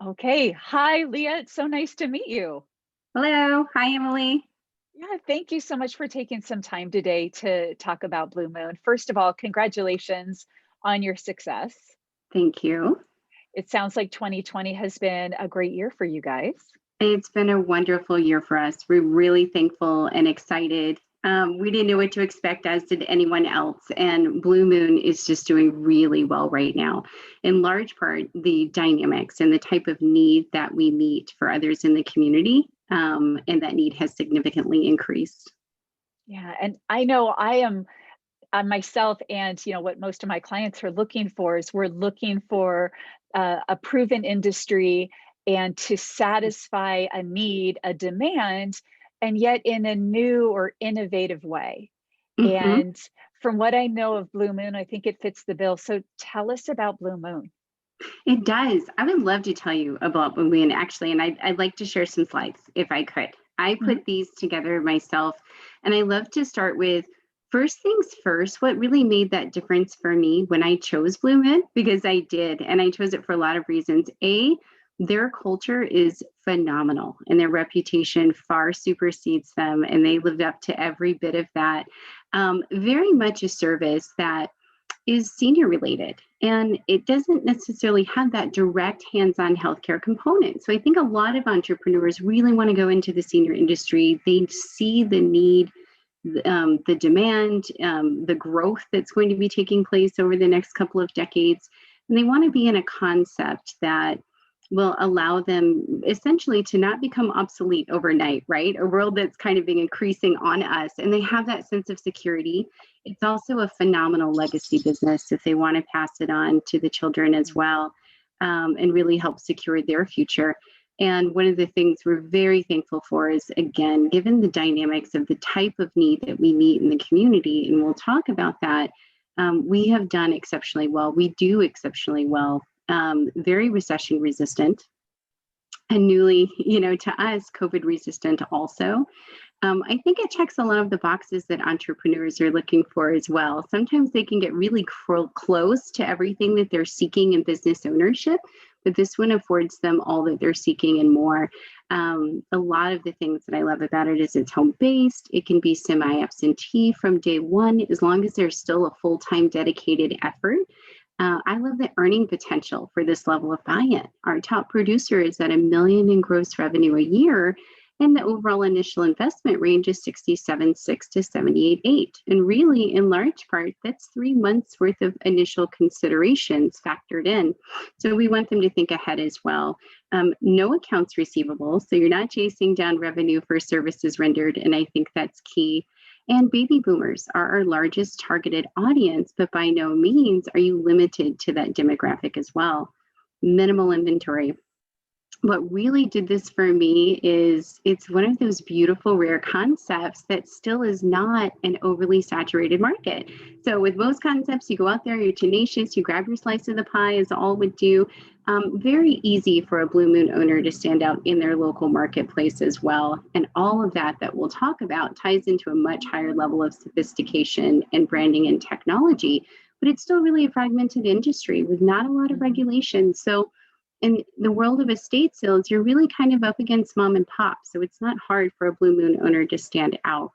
Okay. Hi, Leah. It's so nice to meet you. Hello. Hi, Emily. Yeah, thank you so much for taking some time today to talk about Blue Moon. First of all, congratulations on your success. Thank you. It sounds like 2020 has been a great year for you guys. It's been a wonderful year for us. We're really thankful and excited. We didn't know what to expect, as did anyone else. And Blue Moon is just doing really well right now. In large part, the dynamics and the type of need that we meet for others in the community, and that need has significantly increased. Yeah, and I know I am myself, and what most of my clients are looking for is we're looking for a proven industry and to satisfy a need, a demand, and yet in a new or innovative way. Mhm. And from what I know of Blue Moon, I think it fits the bill. So tell us about Blue Moon. It does. I would love to tell you about BlueMoon actually, and I'd like to share some slides if I could. I Mhm. put these together myself, and I love to start with first things first. What really made that difference for me when I chose BlueMoon, because I did, and I chose it for a lot of reasons. A, their culture is phenomenal, and their reputation far supersedes them, and they lived up to every bit of that. Very much a service that is senior related, and it doesn't necessarily have that direct hands-on healthcare component. So I think a lot of entrepreneurs really want to go into the senior industry. They see the need, the demand, the growth that's going to be taking place over the next couple of decades, and they want to be in a concept that will allow them essentially to not become obsolete overnight, right? A world that's kind of been increasing on us, and they have that sense of security. It's also a phenomenal legacy business if they want to pass it on to the children as well, and really help secure their future. And one of the things we're very thankful for is, again, given the dynamics of the type of need that we meet in the community, and we'll talk about that, we have done exceptionally well. We do exceptionally well, very recession resistant, and newly, to us, COVID resistant also. I think it checks a lot of the boxes that entrepreneurs are looking for as well. Sometimes they can get really close to everything that they're seeking in business ownership, but this one affords them all that they're seeking and more. A lot of the things that I love about it is it's home based. It can be semi-absentee from day one, as long as there's still a full-time dedicated effort. I love the earning potential for this level of buy-in. Our top producer is at $1 million in gross revenue a year, and the overall initial investment range is 67.6 to 78.8. And really, in large part, that's 3 months worth of initial considerations factored in. So we want them to think ahead as well. No accounts receivable, so you're not chasing down revenue for services rendered, and I think that's key. And baby boomers are our largest targeted audience, but by no means are you limited to that demographic as well. Minimal inventory. What really did this for me is it's one of those beautiful, rare concepts that still is not an overly saturated market. So with most concepts, you go out there, you're tenacious, you grab your slice of the pie, as all would do. Very easy for a Blue Moon owner to stand out in their local marketplace as well. And all of that we'll talk about ties into a much higher level of sophistication and branding and technology, but it's still really a fragmented industry with not a lot of Mhm. regulation. So in the world of estate sales, you're really kind of up against mom and pop. So it's not hard for a Blue Moon owner to stand out.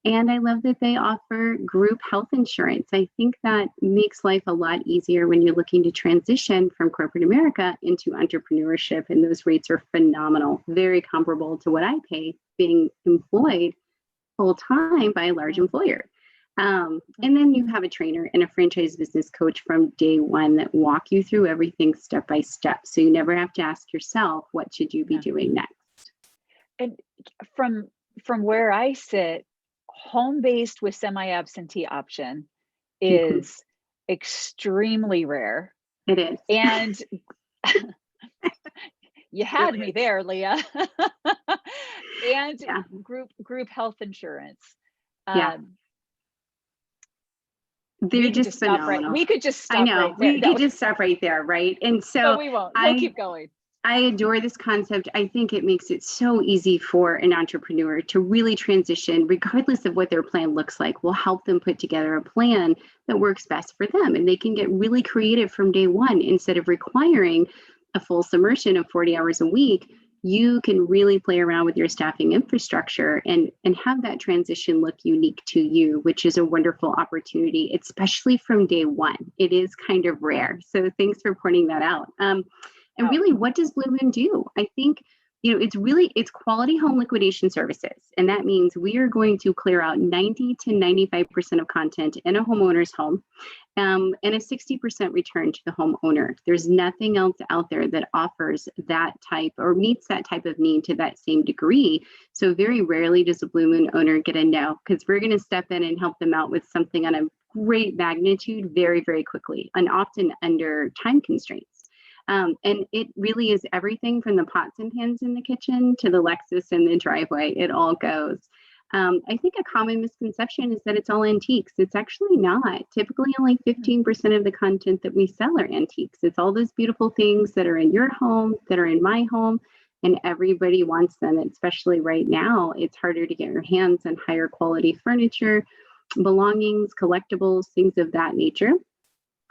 And I love that they offer group health insurance. I think that makes life a lot easier when you're looking to transition from corporate America into entrepreneurship. And those rates are phenomenal, very comparable to what I pay being employed full time by a large employer. And then you have a trainer and a franchise business coach from day one that walk you through everything step by step. So you never have to ask yourself, what should you be Yeah. doing next? And from from where I sit, home-based with semi-absentee option Mhm. is extremely rare. It is. And you It had really me is. there, Leah. And Yeah. group health insurance. Yeah. Um, They're we could just just stop right. phenomenal. We could just I stop right know. there. We could No, just stop right there, right? And but so we won't. We'll I keep going. I adore this concept. I think it makes it so easy for an entrepreneur to really transition, regardless of what their plan looks like. We'll help them put together a plan that works best for them. And they can get really creative from day one instead of requiring a full submersion of 40 hours a week, you can really play around with your staffing infrastructure and have that transition look unique to you, which is a wonderful opportunity, especially from day one. It is kind of rare. So thanks for pointing that out. And really, what does BlueMoon do? I think, it's quality home liquidation services. And that means we are going to clear out 90 to 95% of content in a homeowner's home, and a 60% return to the homeowner. There's nothing else out there that offers that type or meets that type of need to that same degree. So very rarely does a BlueMoon owner get a no, because we're going to step in and help them out with something on a great magnitude very, very quickly, and often under time constraints. And it really is everything from the pots and pans in the kitchen to the Lexus in the driveway. It all goes. I think a common misconception is that it's all antiques. It's actually not. Typically, only 15% of the content that we sell are antiques. It's all those beautiful things that are in your home, that are in my home, and everybody wants them, especially right now. It's harder to get your hands on higher quality furniture, belongings, collectibles, things of that nature.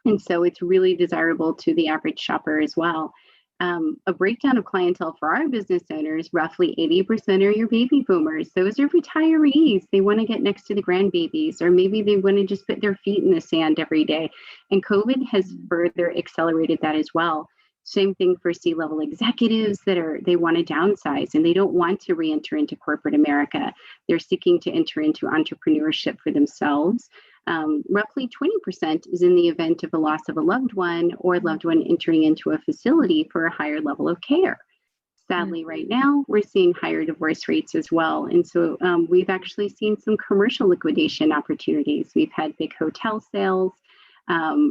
And so it's really desirable to the average shopper as well. A breakdown of clientele for our business owners, roughly 80% are your baby boomers. Those are retirees. They want to get next to the grandbabies, or maybe they want to just put their feet in the sand every day. And COVID has further accelerated that as well. Same thing for C-level executives they want to downsize and they don't want to re-enter into corporate America. They're seeking to enter into entrepreneurship for themselves. Roughly 20% is in the event of a loss of a loved one or loved one entering into a facility for a higher level of care. Sadly, right now, we're seeing higher divorce rates as well. And so we've actually seen some commercial liquidation opportunities. We've had big hotel sales.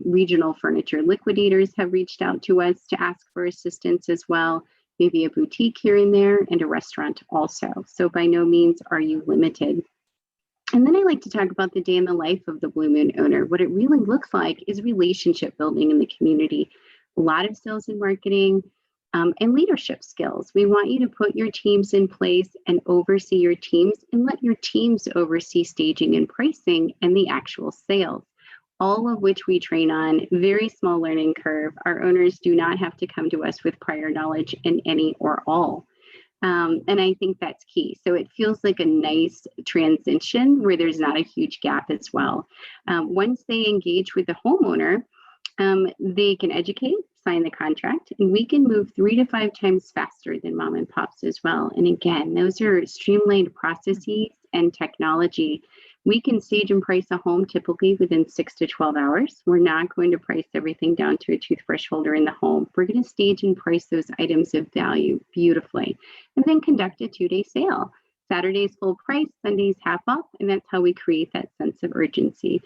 Regional furniture liquidators have reached out to us to ask for assistance as well. Maybe a boutique here and there, and a restaurant also. So by no means are you limited. And then I like to talk about the day in the life of the BlueMoon owner. What it really looks like is relationship building in the community, a lot of sales and marketing, and leadership skills. We want you to put your teams in place and oversee your teams, and let your teams oversee staging and pricing and the actual sales, all of which we train on. Very small learning curve. Our owners do not have to come to us with prior knowledge in any or all. And I think that's key. So it feels like a nice transition where there's not a huge gap as well. Once they engage with the homeowner, they can educate, sign the contract, and we can move 3 to 5 times faster than mom and pops as well. And again, those are streamlined processes and technology. We can stage and price a home typically within 6 to 12 hours. We're not going to price everything down to a toothbrush holder in the home. We're going to stage and price those items of value beautifully, and then conduct a 2-day sale. Saturday's full price, Sunday's half off, and that's how we create that sense of urgency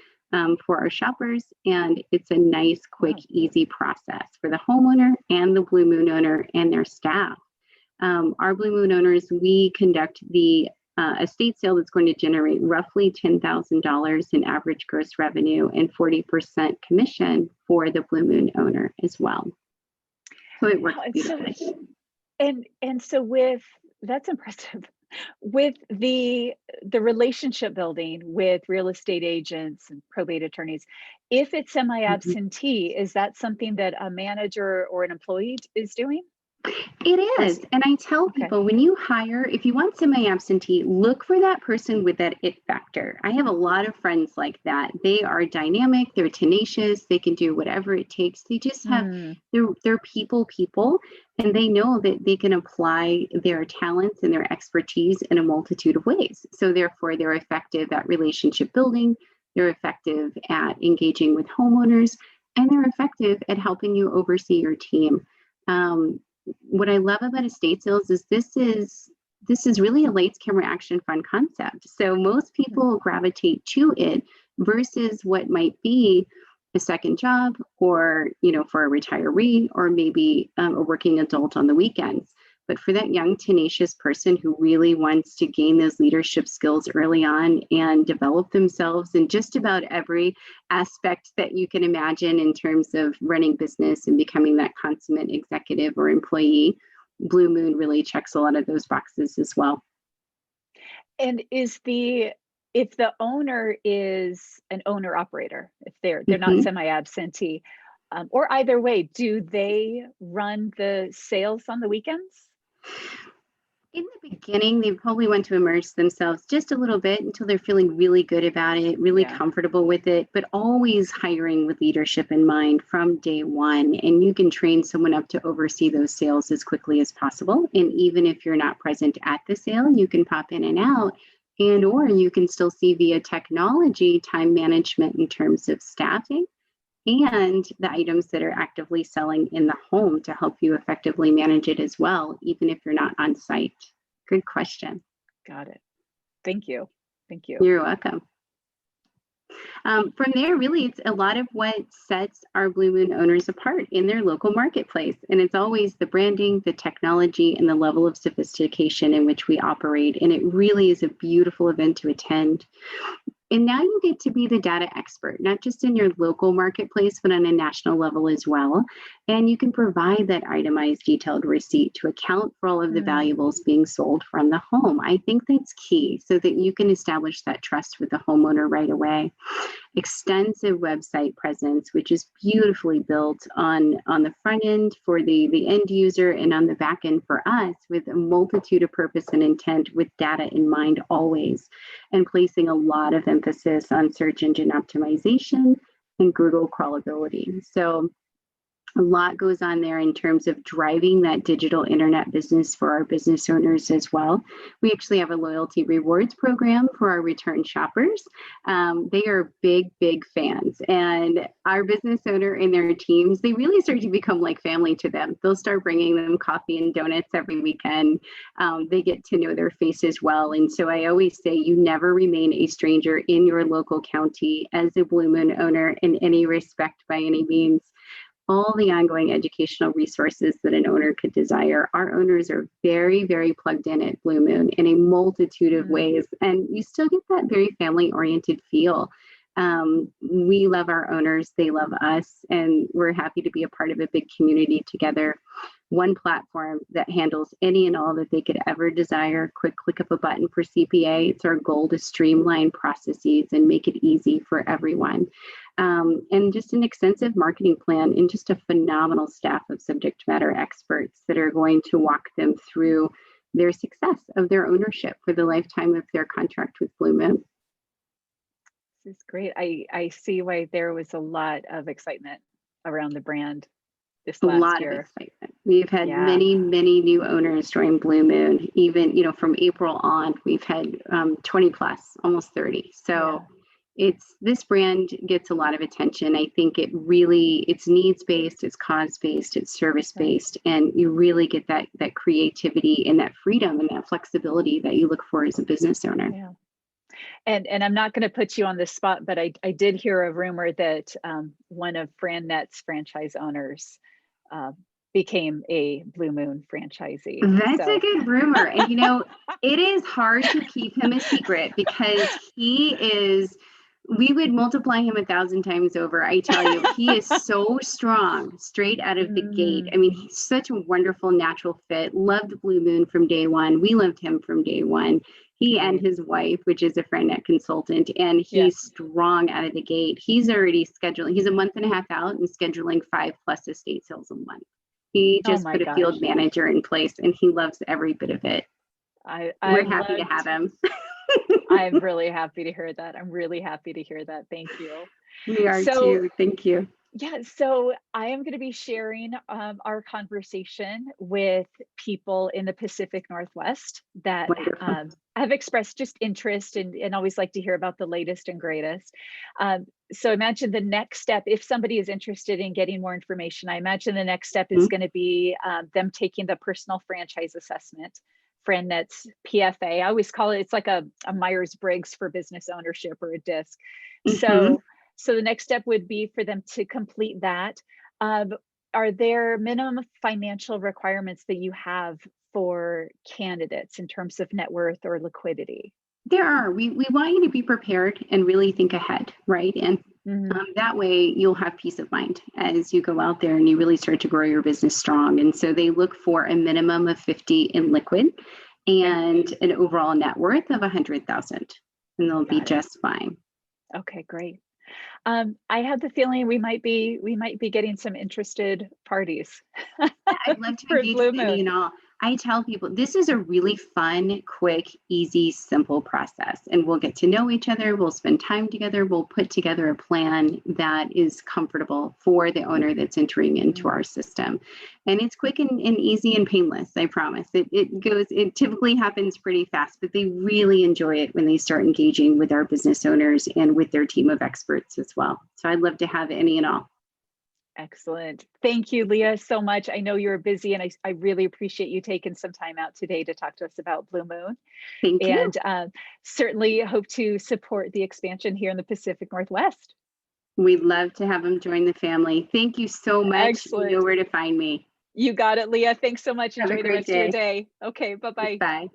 for our shoppers. And it's a nice, quick, easy process for the homeowner and the BlueMoon owner and their staff. Our BlueMoon owners, we conduct the estate sale that's going to generate roughly $10,000 in average gross revenue and 40% commission for the BlueMoon owner as well. So it works beautifully. And so with, that's impressive. With the relationship building with real estate agents and probate attorneys, if it's semi-absentee, is that something that a manager or an employee is doing? It is. And I tell people, when you hire, if you want semi-absentee, look for that person with that it factor. I have a lot of friends like that. They are dynamic, they're tenacious, they can do whatever it takes. They just have, they're people, and they know that they can apply their talents and their expertise in a multitude of ways. So therefore, they're effective at relationship building, they're effective at engaging with homeowners, and they're effective at helping you oversee your team. What I love about estate sales is this is really a lights, camera, action, fun concept. So most people gravitate to it versus what might be a second job, or for a retiree, or maybe a working adult on the weekends. But for that young, tenacious person who really wants to gain those leadership skills early on and develop themselves in just about every aspect that you can imagine in terms of running business and becoming that consummate executive or employee, BlueMoon really checks a lot of those boxes as well. And if the owner is an owner operator, if they're not semi-absentee, Or either way, do they run the sales on the weekends? In the beginning, they probably want to immerse themselves just a little bit until they're feeling really good about it, really Yeah. comfortable with it, but always hiring with leadership in mind from day one. And you can train someone up to oversee those sales as quickly as possible. And even if you're not present at the sale, you can pop in and out. And or you can still see via technology time management in terms of staffing and the items that are actively selling in the home to help you effectively manage it as well, even if you're not on site. Good question. Got it. Thank you. Thank you. You're welcome. From there, really, it's a lot of what sets our BlueMoon owners apart in their local marketplace. And it's always the branding, the technology, and the level of sophistication in which we operate. And it really is a beautiful event to attend. And now you get to be the data expert, not just in your local marketplace, but on a national level as well. And you can provide that itemized detailed receipt to account for all of the valuables being sold from the home. I think that's key so that you can establish that trust with the homeowner right away. Extensive website presence, which is beautifully built on the front end for the end user and on the back end for us, with a multitude of purpose and intent with data in mind always, and placing a lot of emphasis on search engine optimization and Google crawlability. So a lot goes on there in terms of driving that digital internet business for our business owners as well. We actually have a loyalty rewards program for our return shoppers. They are big, big fans. And our business owner and their teams, they really start to become like family to them. They'll start bringing them coffee and donuts every weekend. They get to know their face as well. And so I always say you never remain a stranger in your local county as a BlueMoon owner in any respect by any means. All the ongoing educational resources that an owner could desire. Our owners are very, very plugged in at BlueMoon in a multitude of ways, and you still get that very family-oriented feel. We love our owners, they love us, and we're happy to be a part of a big community together. One platform that handles any and all that they could ever desire. Quick click of a button for CPA. It's our goal to streamline processes and make it easy for everyone. And just an extensive marketing plan and just a phenomenal staff of subject matter experts that are going to walk them through their success of their ownership for the lifetime of their contract with BlueMoon. This is great. I see why there was a lot of excitement around the brand this last lot year. of excitement. We've had many, many new owners join BlueMoon. Even, from April on, we've had 20 plus, almost 30. So this brand gets a lot of attention. I think it's needs-based, it's cause-based, it's service-based, and you really get that creativity and that freedom and that flexibility that you look for as a business owner. Yeah. And I'm not going to put you on the spot, but I did hear a rumor that one of FranNet's franchise owners became a BlueMoon franchisee. That's a good rumor. And it is hard to keep him a secret because we would multiply him 1,000 times over. I tell you, he is so strong straight out of the gate. I mean, he's such a wonderful natural fit. Loved BlueMoon from day one. We loved him from day one. He and his wife, which is a FranNet consultant, and he's strong out of the gate. He's already scheduling. He's a month and a half out and scheduling 5+ estate sales a month. He just put a field manager in place, and he loves every bit of it. We're happy to have him. I'm really happy to hear that. I'm really happy to hear that. Thank you. We are too. Thank you. Yeah, so I am going to be sharing our conversation with people in the Pacific Northwest that have expressed just interest and always like to hear about the latest and greatest. So imagine the next step, if somebody is interested in getting more information, I imagine the next step is going to be them taking the personal franchise assessment, FranNet's PFA. I always call it's like a Myers-Briggs for business ownership, or a DISC. So the next step would be for them to complete that. Are there minimum financial requirements that you have for candidates in terms of net worth or liquidity? There are. We want you to be prepared and really think ahead, right? And that way you'll have peace of mind as you go out there and you really start to grow your business strong. And so they look for a minimum of 50 in liquid and an overall net worth of 100,000, and they'll be just fine. Okay, great. I have the feeling we might be getting some interested parties I'd love to for engage Blue with any Moon. and all. I tell people this is a really fun, quick, easy, simple process. And we'll get to know each other. We'll spend time together. We'll put together a plan that is comfortable for the owner that's entering into our system. And it's quick and easy and painless, I promise. It typically happens pretty fast, but they really enjoy it when they start engaging with our business owners and with their team of experts as well. So I'd love to have any and all. Excellent. Thank you, Leah, so much. I know you're busy, and I really appreciate you taking some time out today to talk to us about Blue Moon. Thank you. And certainly hope to support the expansion here in the Pacific Northwest. We'd love to have them join the family. Thank you so much. Excellent. You know where to find me. You got it, Leah. Thanks so much. Have a Enjoy the great rest of your day. day. Okay, bye-bye. Bye.